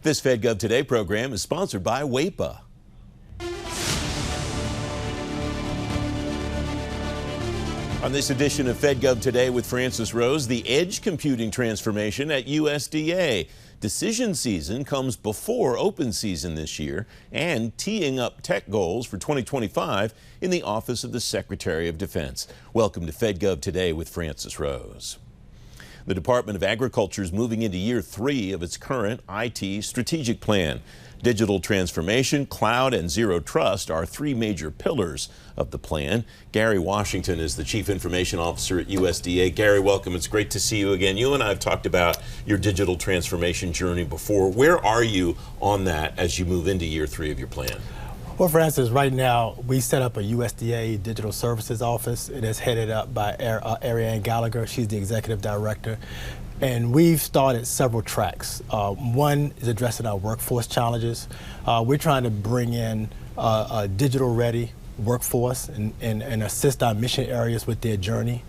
This FedGov Today program is sponsored by WAEPA. On this edition of FedGov Today with Francis Rose, the edge computing transformation at USDA. Decision season comes before open season this year, and teeing up tech goals for 2025 in the Office of the Secretary of Defense. Welcome to FedGov Today with Francis Rose. The Department of Agriculture is moving into year 3 of its current IT strategic plan. Digital transformation, cloud, and zero trust are 3 major pillars of the plan. Gary Washington is the Chief Information Officer at USDA. Gary, welcome. It's great to see you again. You and I have talked about your digital transformation journey before. Where are you on that as you move into year 3 of your plan? Well, for instance, right now, we set up a USDA Digital Services Office. It is headed up by Ariane Gallagher. She's the Executive Director. And we've started several tracks. One is addressing our workforce challenges. We're trying to bring in a digital-ready workforce and assist our mission areas with their journey.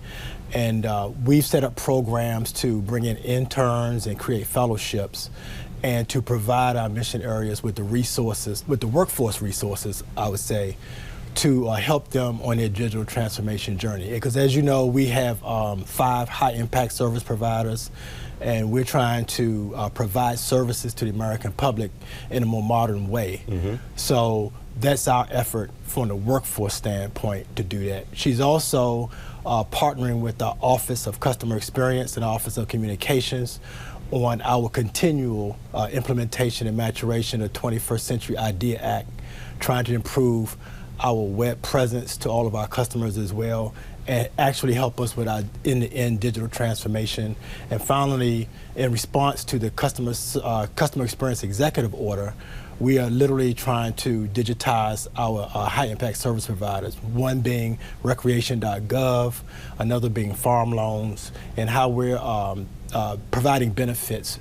And we've set up programs to bring in interns and create fellowships and to provide our mission areas with the resources, with the workforce resources, I would say, to help them on their digital transformation journey. Because as you know, we have 5 high-impact service providers, and we're trying to provide services to the American public in a more modern way. So that's our effort from the workforce standpoint to do that. She's also partnering with the Office of Customer Experience and Office of Communications on our continual implementation and maturation of the 21st Century IDEA Act, trying to improve our web presence to all of our customers as well, and actually help us with our end-to-end digital transformation. And finally, in response to the Customer Experience Executive Order, we are literally trying to digitize our high-impact service providers, one being recreation.gov, another being farm loans, and how we're providing benefits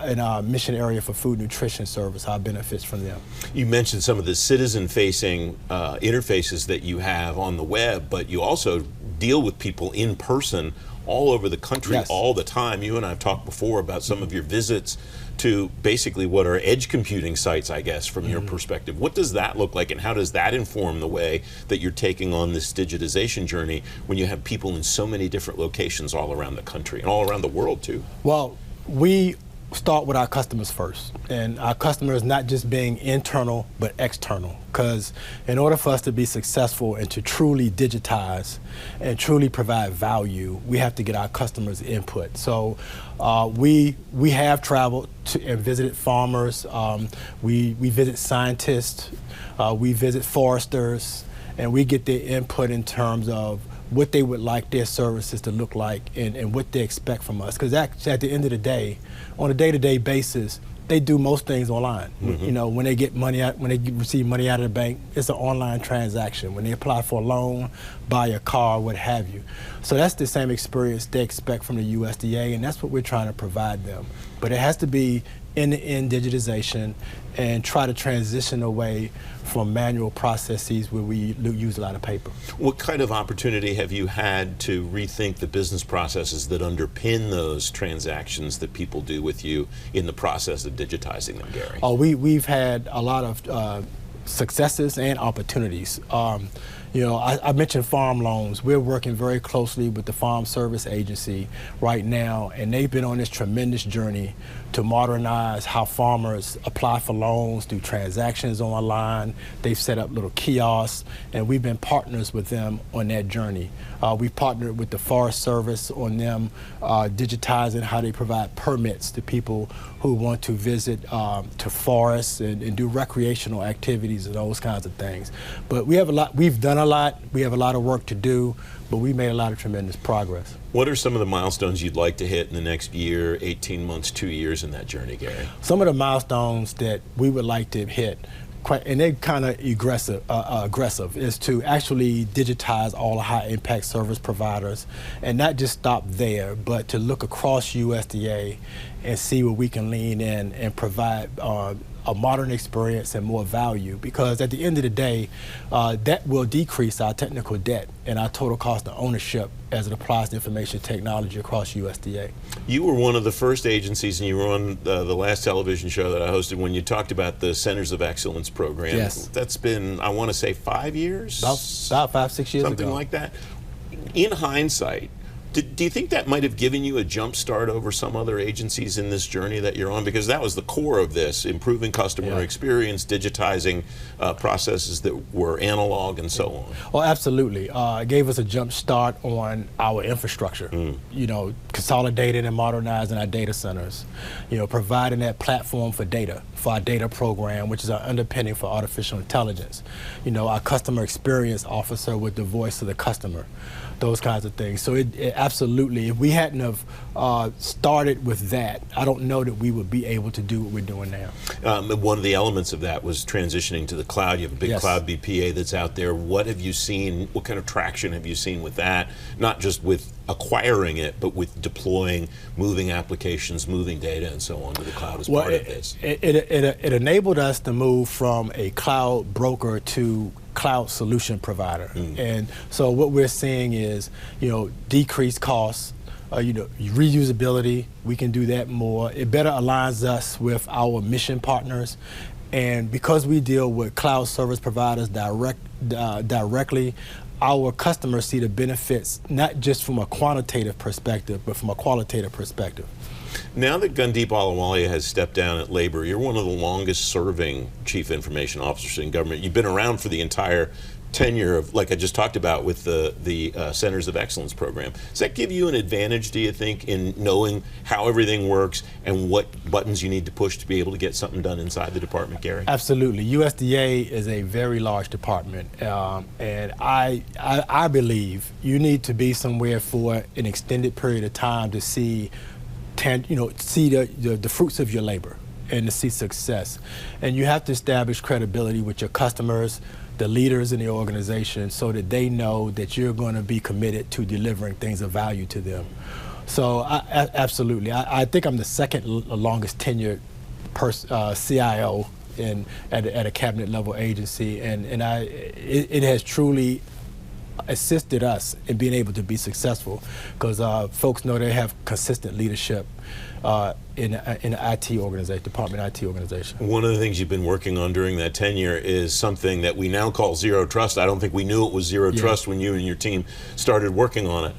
in our mission area for food nutrition service, our benefits from them. You mentioned some of the citizen-facing interfaces that you have on the web, but you also deal with people in person all over the country all the time. You and I have talked before about some of your visits to basically what are edge computing sites, I guess, from your perspective. What does that look like, and how does that inform the way that you're taking on this digitization journey when you have people in so many different locations all around the country and all around the world too? Well, we start with our customers first, and our customers not just being internal but external, because in order for us to be successful and to truly digitize and truly provide value, we have to get our customers' input. So we have traveled to and visited farmers, we visit scientists, we visit foresters, and we get their input in terms of what they would like their services to look like and what they expect from us. Because at the end of the day, on a day-to-day basis, they do most things online. You know, when they get money out, when they receive money out of the bank, it's an online transaction. When they apply for a loan, buy a car, what have you. So that's the same experience they expect from the USDA, and that's what we're trying to provide them. But it has to be end-to-end digitization and try to transition away from manual processes where we use a lot of paper. What kind of opportunity have you had to rethink the business processes that underpin those transactions that people do with you in the process of digitizing them, Gary? Oh, we've had a lot of successes and opportunities. You know, I mentioned farm loans. We're working very closely with the Farm Service Agency right now, and they've been on this tremendous journey to modernize how farmers apply for loans, do transactions online. They've set up little kiosks, and we've been partners with them on that journey. We've partnered with the Forest Service on them digitizing how they provide permits to people who want to visit to forests and do recreational activities and those kinds of things. But we have a lot, we've done a lot, we have a lot of work to do, but we made a lot of tremendous progress. What are some of the milestones you'd like to hit in the next year, 18 months, 2 years in that journey, Gary? Some of the milestones that we would like to hit, and they're kind of aggressive, is to actually digitize all the high-impact service providers and not just stop there, but to look across USDA and see where we can lean in and provide a modern experience and more value, because at the end of the day, that will decrease our technical debt and our total cost of ownership as it applies to information technology across USDA. You were one of the first agencies, and you were on the last television show that I hosted when you talked about the Centers of Excellence program. Yes. That's been, I want to say, 5 years? About 5, 6 years ago. Something like that. In hindsight, do you think that might have given you a jump start over some other agencies in this journey that you're on? Because that was the core of this, improving customer experience, digitizing processes that were analog and so on. Oh, absolutely. It gave us a jump start on our infrastructure, you know, consolidating and modernizing our data centers, you know, providing that platform for data, for our data program, which is our underpinning for artificial intelligence. You know, our customer experience officer with the voice of the customer, those kinds of things. So it absolutely, if we hadn't have started with that, I don't know that we would be able to do what we're doing now. One of the elements of that was transitioning to the cloud. You have a big cloud BPA that's out there. What have you seen, what kind of traction have you seen with that? Not just with acquiring it, but with deploying, moving applications, moving data, and so on to the cloud as part of this? It enabled us to move from a cloud broker to cloud solution provider. And so what we're seeing is, you know, decreased costs, you know, reusability. We can do that more. It better aligns us with our mission partners. And because we deal with cloud service providers directly, our customers see the benefits not just from a quantitative perspective, but from a qualitative perspective. Now that Gundeep Ahluwalia has stepped down at Labor, you're one of the longest serving chief information officers in government. You've been around for the entire tenure of, like I just talked about, with the Centers of Excellence program. Does that give you an advantage, do you think, in knowing how everything works and what buttons you need to push to be able to get something done inside the department, Gary? Absolutely. USDA is a very large department, and I believe you need to be somewhere for an extended period of time to see the fruits of your labor and to see success. And you have to establish credibility with your customers, the leaders in the organization, so that they know that you're going to be committed to delivering things of value to them. So absolutely. I think I'm the second longest tenured CIO at a cabinet level agency, and it has truly assisted us in being able to be successful, because folks know they have consistent leadership in the IT organization, department IT organization. One of the things you've been working on during that tenure is something that we now call zero trust. I don't think we knew it was zero trust when you and your team started working on it.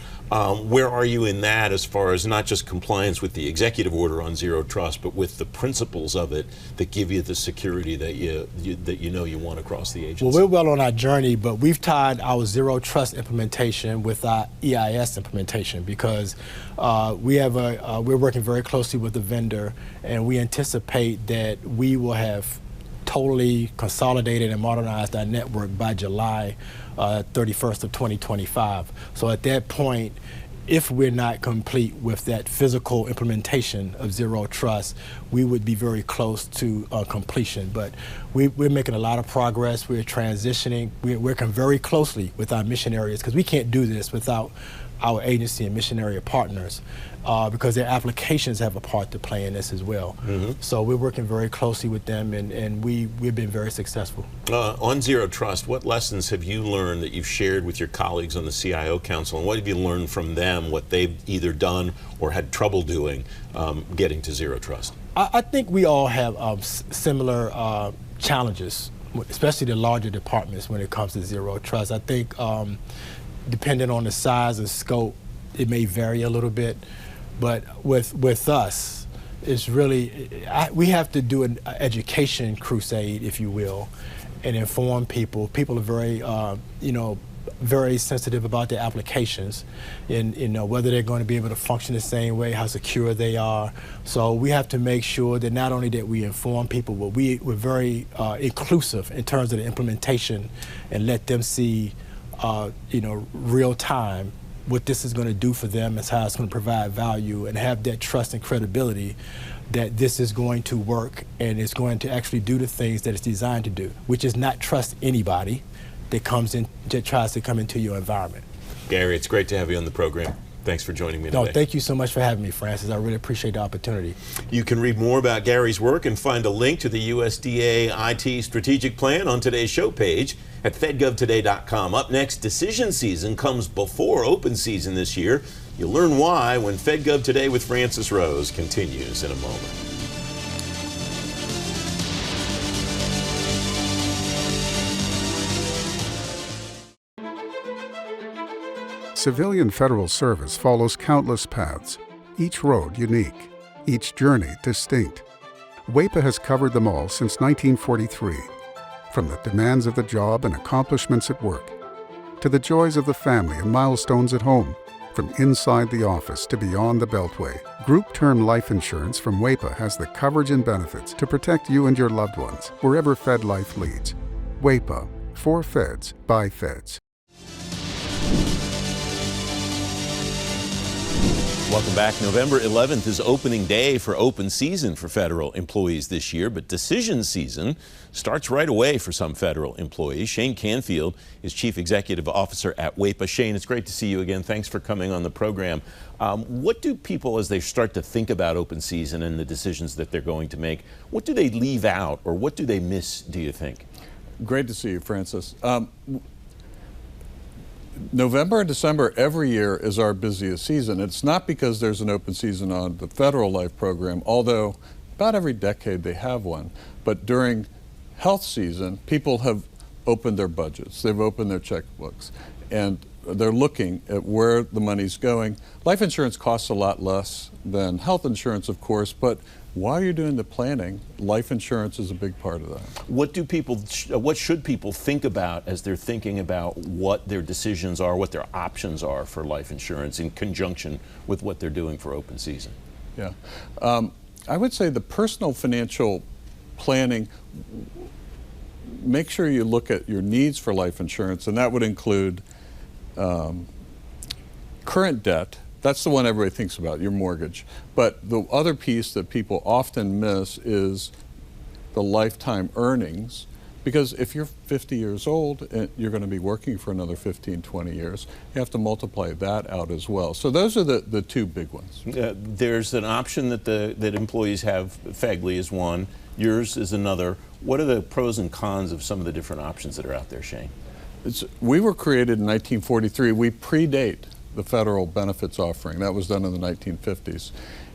Where are you in that, as far as not just compliance with the executive order on zero trust, but with the principles of it that give you the security that you know you want across the agency? Well, we're well on our journey, but we've tied our zero trust implementation with our EIS implementation, because we're working very closely with the vendor, and we anticipate that we will have totally consolidated and modernized our network by July 31st of 2025. So at that point, if we're not complete with that physical implementation of zero trust, we would be very close to completion. But we're making a lot of progress. We're transitioning. We're working very closely with our mission areas, because we can't do this without our agency and mission area partners, because their applications have a part to play in this as well. So we're working very closely with them, and we've been very successful. On zero trust, what lessons have you learned that you've shared with your colleagues on the CIO Council, and what have you learned from them, what they've either done or had trouble doing getting to zero trust? I think we all have similar challenges, especially the larger departments, when it comes to zero trust. I think depending on the size and scope, it may vary a little bit, but with us, it's really, we have to do an education crusade, if you will, and inform people. People are very, very sensitive about their applications, and whether they're going to be able to function the same way, how secure they are. So we have to make sure that not only that we inform people, but we're very inclusive in terms of the implementation, and let them see real time what this is going to do for them, and how it's going to provide value, and have that trust and credibility that this is going to work and it's going to actually do the things that it's designed to do, which is not trust anybody that tries to come into your environment. Gary, it's great to have you on the program. Thanks for joining me today. No, thank you so much for having me, Francis. I really appreciate the opportunity. You can read more about Gary's work and find a link to the USDA IT strategic plan on today's show page at fedgovtoday.com. Up next, decision season comes before open season this year. You'll learn why when FedGov Today with Francis Rose continues in a moment. Civilian federal service follows countless paths, each road unique, each journey distinct. WAEPA has covered them all since 1943, from the demands of the job and accomplishments at work, to the joys of the family and milestones at home, from inside the office to beyond the Beltway. Group Term Life Insurance from WAEPA has the coverage and benefits to protect you and your loved ones, wherever Fed life leads. WAEPA, for Feds, by Feds. Welcome back. November 11th is opening day for open season for federal employees this year, but decision season starts right away for some federal employees. Shane Canfield is Chief Executive Officer at WAEPA. Shane, it's great to see you again. Thanks for coming on the program. What do people, as they start to think about open season and the decisions that they're going to make, what do they leave out or what do they miss, do you think? Great to see you, Francis. November and December every year is our busiest season. It's not because there's an open season on the federal life program, although about every decade they have one. But during health season, people have opened their budgets, they've opened their checkbooks, and they're looking at where the money's going. Life insurance costs a lot less than health insurance, of course, but while you're doing the planning, life insurance is a big part of that. What should people think about as they're thinking about what their decisions are, what their options are for life insurance in conjunction with what they're doing for open season? Yeah, I would say the personal financial planning, make sure you look at your needs for life insurance, and that would include current debt. That's the one everybody thinks about, your mortgage. But the other piece that people often miss is the lifetime earnings, because if you're 50 years old and you're going to be working for another 15, 20 years, you have to multiply that out as well. So those are the two big ones. There's an option that employees have. FEGLI is one. Yours is another. What are the pros and cons of some of the different options that are out there, Shane? We were created in 1943. We predate the federal benefits offering. That was done in the 1950s.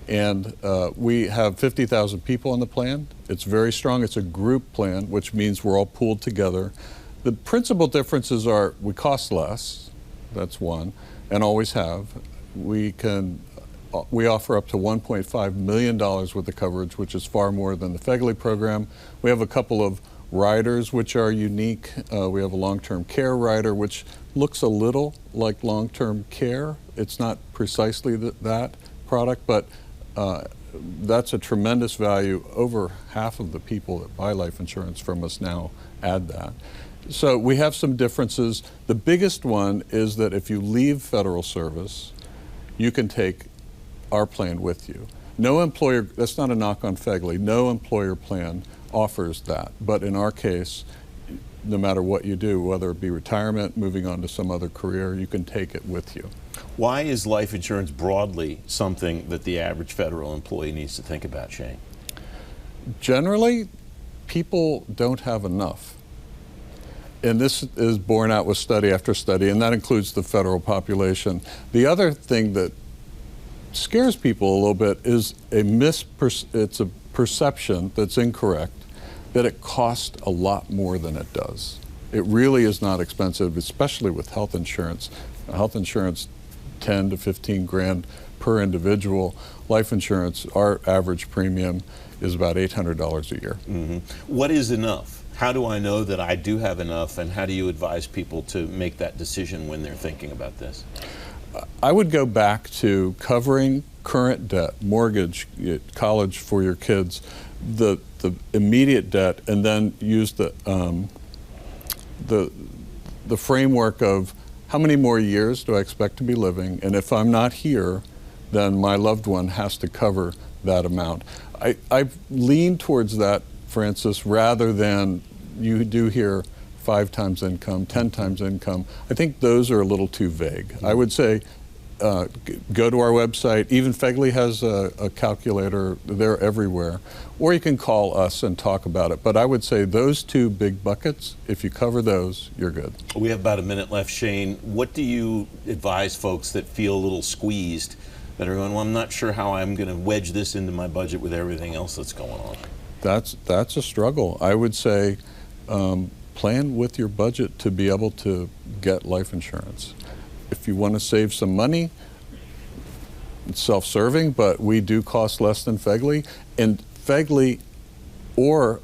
And we have 50,000 people on the plan. It's very strong. It's a group plan, which means we're all pooled together. The principal differences are we cost less, that's one, and always have. We offer up to $1.5 million worth of coverage, which is far more than the FEGLI program. We have a couple of riders which are unique. We have a long-term care rider which looks a little like long-term care. It's not precisely that product, but that's a tremendous value. Over half of the people that buy life insurance from us now add that. So we have some differences. The biggest one is that if you leave federal service, you can take our plan with you. No employer, that's not a knock on FEGLI, no employer plan offers that. But in our case, no matter what you do, whether it be retirement, moving on to some other career, you can take it with you. Why is life insurance broadly something that the average federal employee needs to think about, Shane? Generally, people don't have enough. And this is borne out with study after study, and that includes the federal population. The other thing that scares people a little bit is it's a perception that's incorrect that it costs a lot more than it does. It really is not expensive, especially with health insurance. Health insurance, 10 to 15 grand per individual. Life insurance, our average premium is about $800 a year. Mm-hmm. What is enough? How do I know that I do have enough, and how do you advise people to make that decision when they're thinking about this? I would go back to covering current debt, mortgage, college for your kids, the immediate debt, and then use the framework of how many more years do I expect to be living, and if I'm not here, then my loved one has to cover that amount. I lean towards that, Francis, rather than you do hear 5 times income, 10 times income. I think those are a little too vague. I would say go to our website. Even FEGLI has a calculator. They're everywhere. Or you can call us and talk about it. But I would say those two big buckets, if you cover those, you're good. We have about a minute left. Shane, what do you advise folks that feel a little squeezed, that are going, well, I'm not sure how I'm going to wedge this into my budget with everything else that's going on? That's a struggle. I would say plan with your budget to be able to get life insurance. If you want to save some money, it's self-serving, but we do cost less than FEGLI. And FEGLI or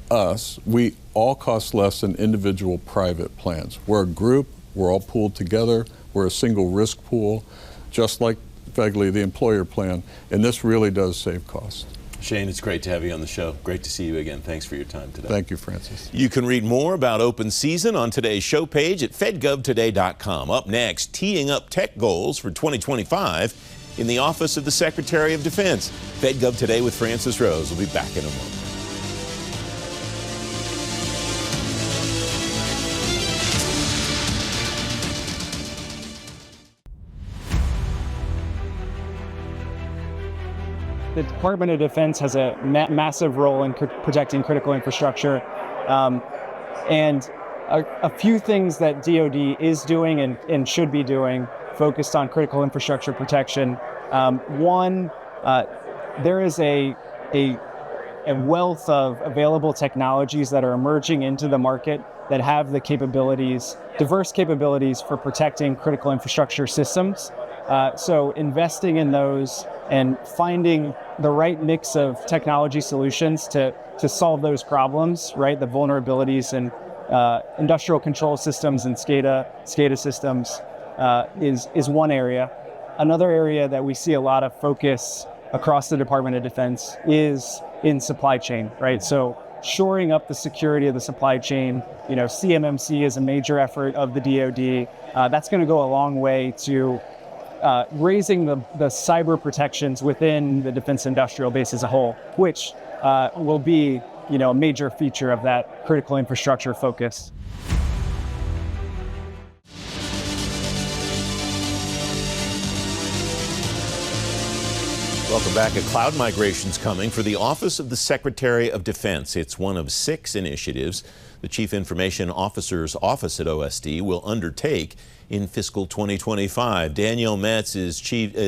us, we all cost less than individual private plans. We're a group, we're all pooled together, we're a single risk pool, just like FEGLI, the employer plan, and this really does save costs. Shane, it's great to have you on the show. Great to see you again. Thanks for your time today. Thank you, Francis. You can read more about open season on today's show page at fedgovtoday.com. Up next, teeing up tech goals for 2025 in the Office of the Secretary of Defense. FedGov Today with Francis Rose. We'll be back in a moment. The Department of Defense has a massive role in protecting critical infrastructure. And a few things that DoD is doing and should be doing focused on critical infrastructure protection. One, there is a wealth of available technologies that are emerging into the market that have the capabilities, diverse capabilities for protecting critical infrastructure systems. So investing in those and finding the right mix of technology solutions to solve those problems, right? The vulnerabilities in industrial control systems and SCADA systems is one area. Another area that we see a lot of focus across the Department of Defense is in supply chain, right? So shoring up the security of the supply chain, CMMC is a major effort of the DoD. That's going to go a long way to raising the cyber protections within the defense industrial base as a whole, which will be, a major feature of that critical infrastructure focus. Welcome back. A cloud migration's coming for the Office of the Secretary of Defense. It's one of 6 initiatives the Chief Information Officer's office at OSD will undertake in fiscal 2025. Danielle Metz is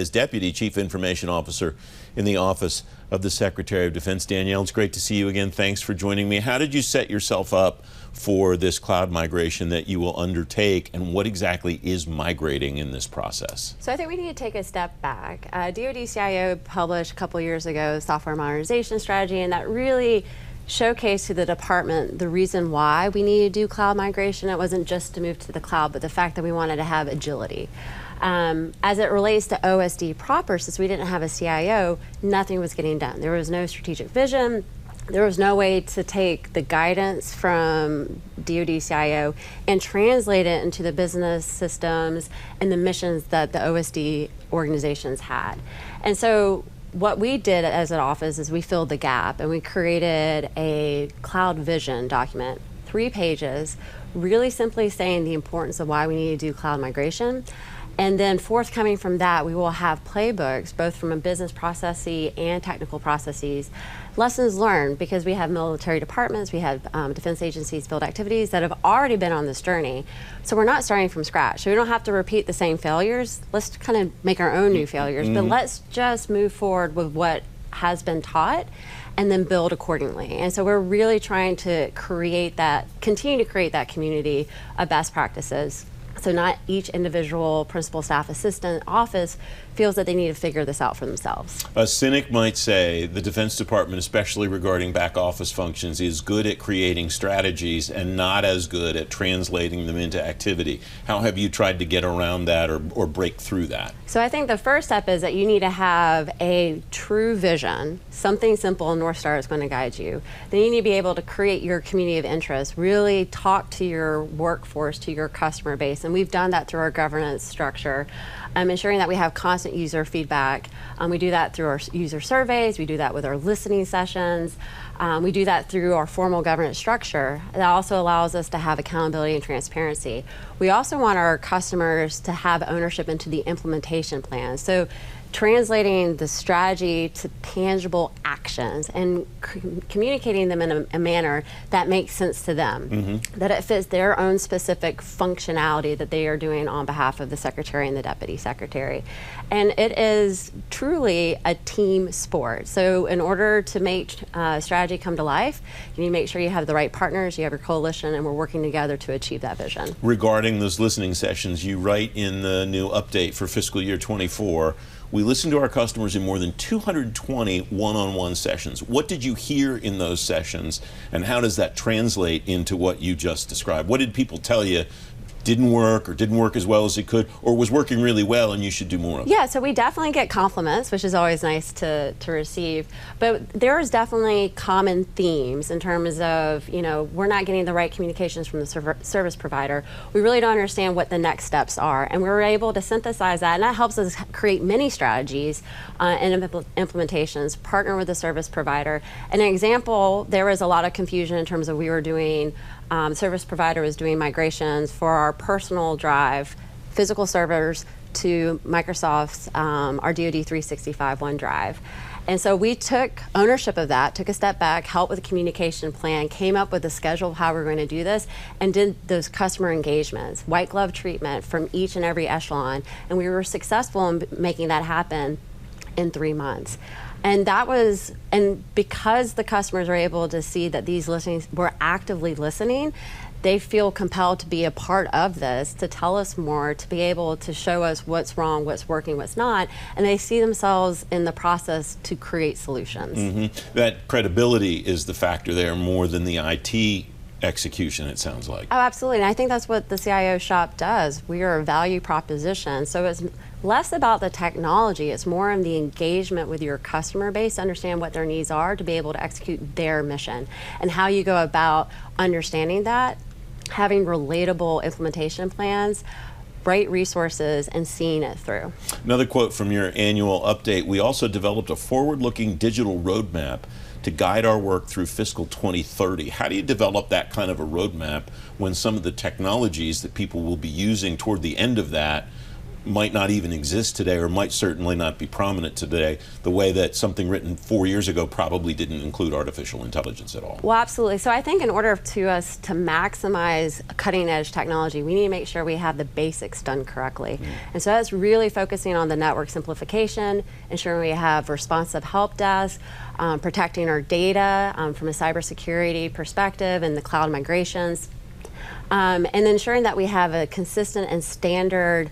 Deputy Chief Information Officer in the Office of the Secretary of Defense. Danielle, it's great to see you again. Thanks for joining me. How did you set yourself up for this cloud migration that you will undertake, and what exactly is migrating in this process? So I think we need to take a step back. DoD CIO published a couple years ago software modernization strategy, and that really showcased to the department the reason why we needed to do cloud migration. It wasn't just to move to the cloud, but the fact that we wanted to have agility. As it relates to OSD proper, since we didn't have a CIO, nothing was getting done. There was no strategic vision. There was no way to take the guidance from DoD CIO and translate it into the business systems and the missions that the OSD organizations had. And so what we did as an office is we filled the gap, and we created a cloud vision document, 3 pages, really simply saying the importance of why we need to do cloud migration. And then forthcoming from that, we will have playbooks, both from a business processes and technical processes, lessons learned, because we have military departments, we have defense agencies, field activities that have already been on this journey. So we're not starting from scratch. So we don't have to repeat the same failures. Let's kind of make our own new failures, but let's just move forward with what has been taught and then build accordingly. And so we're really trying to continue to create that community of best practices. So not each individual principal, staff, assistant office feels that they need to figure this out for themselves. A cynic might say the Defense Department, especially regarding back office functions, is good at creating strategies and not as good at translating them into activity. How have you tried to get around that or break through that? So I think the first step is that you need to have a true vision, something simple, and North Star is going to guide you. Then you need to be able to create your community of interest, really talk to your workforce, to your customer base, and we've done that through our governance structure, ensuring that we have constant constant user feedback. We do that through our user surveys. We do that with our listening sessions. We do that through our formal governance structure. That also allows us to have accountability and transparency. We also want our customers to have ownership into the implementation plan. So translating the strategy to tangible actions and communicating them in a manner that makes sense to them, that it fits their own specific functionality that they are doing on behalf of the Secretary and the Deputy Secretary. And it is truly a team sport. So in order to make strategy come to life, you need to make sure you have the right partners, you have your coalition, and we're working together to achieve that vision. Regarding those listening sessions, you write in the new update for fiscal year 24, we listened to our customers in more than 220 one-on-one sessions. What did you hear in those sessions, and how does that translate into what you just described? What did people tell you didn't work, or didn't work as well as it could, or was working really well and you should do more of it? Yeah, so we definitely get compliments, which is always nice to receive. But there's definitely common themes in terms of, we're not getting the right communications from the service provider. We really don't understand what the next steps are. And we were able to synthesize that, and that helps us create many strategies and implementations, partner with the service provider. An example, there was a lot of confusion in terms of we were doing service provider was doing migrations for our personal drive, physical servers, to Microsoft's, our DoD 365 OneDrive. And so we took ownership of that, took a step back, helped with the communication plan, came up with a schedule of how we're going to do this, and did those customer engagements, white glove treatment from each and every echelon. And we were successful in making that happen in 3 months. And because the customers are able to see that these listenings, we're actively listening, they feel compelled to be a part of this, to tell us more, to be able to show us what's wrong, what's working, what's not, and they see themselves in the process to create solutions. That credibility is the factor there more than the IT execution, it sounds like. Oh, absolutely, and I think that's what the CIO shop does. We are a value proposition, so it's less about the technology, it's more in the engagement with your customer base to understand what their needs are to be able to execute their mission. And how you go about understanding that, having relatable implementation plans, right resources, and seeing it through. Another quote from your annual update, we also developed a forward-looking digital roadmap to guide our work through fiscal 2030. How do you develop that kind of a roadmap when some of the technologies that people will be using toward the end of that might not even exist today, or might certainly not be prominent today, the way that something written 4 years ago probably didn't include artificial intelligence at all? Well, absolutely. So I think in order to us to maximize cutting edge technology, we need to make sure we have the basics done correctly. And so that's really focusing on the network simplification, ensuring we have responsive help desk, protecting our data from a cybersecurity perspective, and the cloud migrations. And ensuring that we have a consistent and standard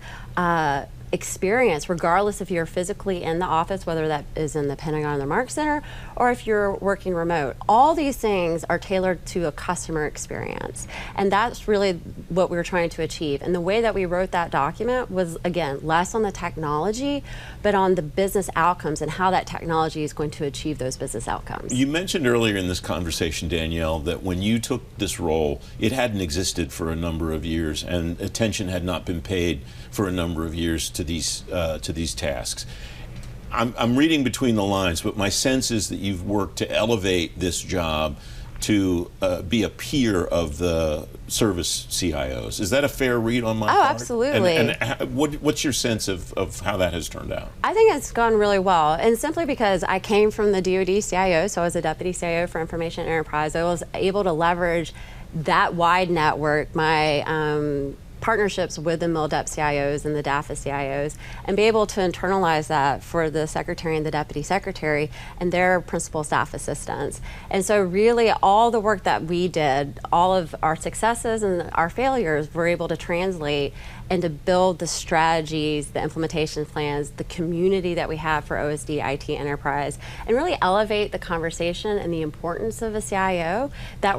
experience, regardless if you're physically in the office, whether that is in the Pentagon or the Mark Center, or if you're working remote. All these things are tailored to a customer experience. And that's really what we were trying to achieve. And the way that we wrote that document was, again, less on the technology, but on the business outcomes and how that technology is going to achieve those business outcomes. You mentioned earlier in this conversation, Danielle, that when you took this role, it hadn't existed for a number of years, and attention had not been paid for a number of years to these tasks. I'm reading between the lines, but my sense is that you've worked to elevate this job to be a peer of the service CIOs. Is that a fair read on my part? Oh, absolutely. And what's your sense of how that has turned out? I think it's gone really well, and simply because I came from the DoD CIO, so I was a Deputy CIO for Information Enterprise. I was able to leverage that wide network, my partnerships with the MilDep CIOs and the DAFA CIOs, and be able to internalize that for the Secretary and the Deputy Secretary and their principal staff assistants. And so really all the work that we did, all of our successes and our failures, were able to translate and to build the strategies, the implementation plans, the community that we have for OSD IT Enterprise, and really elevate the conversation and the importance of a CIO, that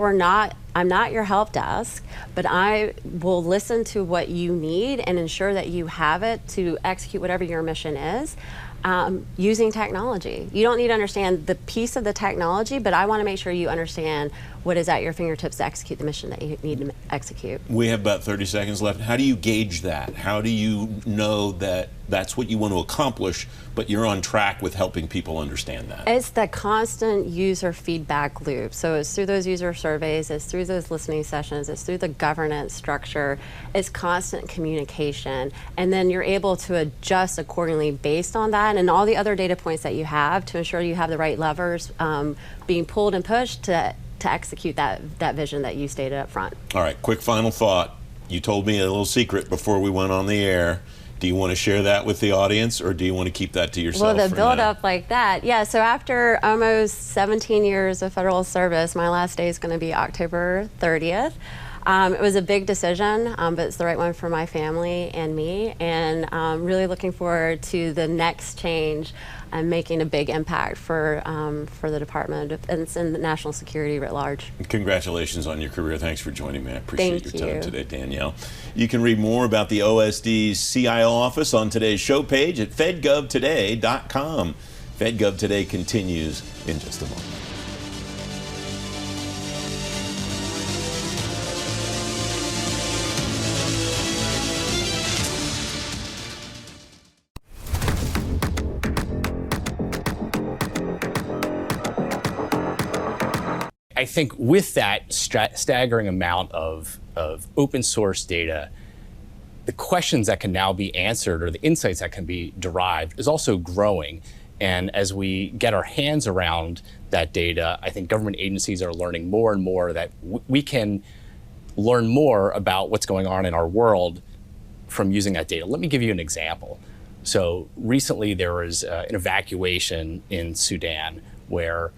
I'm not your help desk, but I will listen to what you need and ensure that you have it to execute whatever your mission is. Using technology. You don't need to understand the piece of the technology, but I want to make sure you understand what is at your fingertips to execute the mission that you need to execute. We have about 30 seconds left. How do you gauge that? How do you know that that's what you want to accomplish, but you're on track with helping people understand that. It's the constant user feedback loop. So it's through those user surveys, it's through those listening sessions, it's through the governance structure, it's constant communication, and then you're able to adjust accordingly based on that and all the other data points that you have to ensure you have the right levers being pulled and pushed to execute that vision that you stated up front. All right, quick final thought. You told me a little secret before we went on the air. Do you want to share that with the audience, or do you want to keep that to yourself? Well, the build up like that, yeah. So after almost 17 years of federal service, my last day is going to be October 30th. It was a big decision, but it's the right one for my family and me, and really looking forward to the next change and making a big impact for the Department of Defense and national security writ large. Congratulations on your career. Thanks for joining me. I appreciate Thank your time you. today, Danielle. You can read more about the OSD CIO office on today's show page at fedgovtoday.com. FedGov Today continues in just a moment. I think with that staggering amount of open source data, the questions that can now be answered or the insights that can be derived is also growing. And as we get our hands around that data, I think government agencies are learning more and more that we can learn more about what's going on in our world from using that data. Let me give you an example. So recently there was an evacuation in Sudan where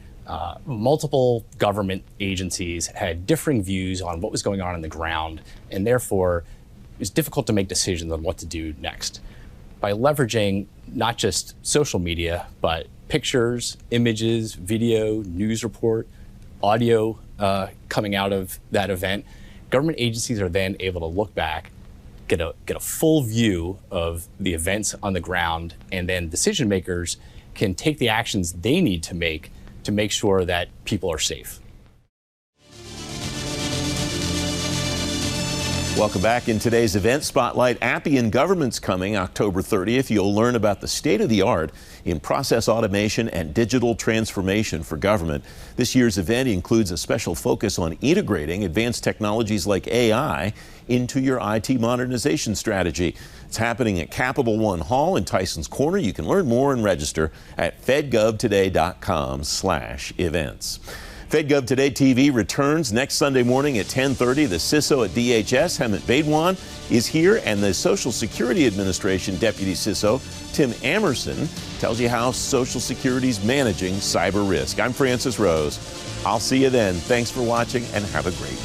multiple government agencies had differing views on what was going on the ground, and therefore it was difficult to make decisions on what to do next. By leveraging not just social media, but pictures, images, video, news report, audio coming out of that event, government agencies are then able to look back, get a full view of the events on the ground, and then decision makers can take the actions they need to make sure that people are safe. Welcome back. In today's event spotlight, Appian Government's coming October 30th. You'll learn about the state-of-the-art in process automation and digital transformation for government. This year's event includes a special focus on integrating advanced technologies like AI into your IT modernization strategy. It's happening at Capital One Hall in Tyson's Corner. You can learn more and register at fedgovtoday.com/events. FedGov Today TV returns next Sunday morning at 10:30. The CISO at DHS, Hemant Vedwan, is here, and the Social Security Administration Deputy CISO, Tim Amerson, tells you how Social Security is managing cyber risk. I'm Francis Rose. I'll see you then. Thanks for watching, and have a great week.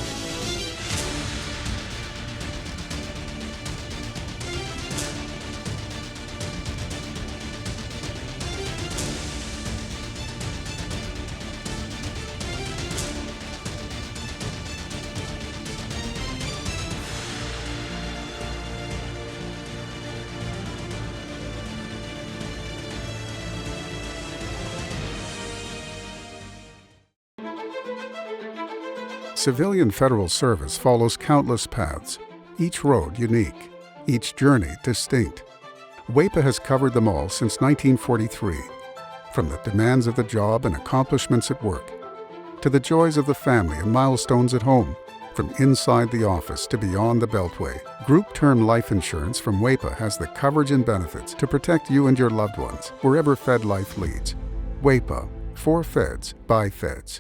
Civilian federal service follows countless paths, each road unique, each journey distinct. WAEPA has covered them all since 1943, from the demands of the job and accomplishments at work, to the joys of the family and milestones at home, from inside the office to beyond the Beltway. Group term life insurance from WAEPA has the coverage and benefits to protect you and your loved ones, wherever Fed life leads. WAEPA, for Feds, by Feds.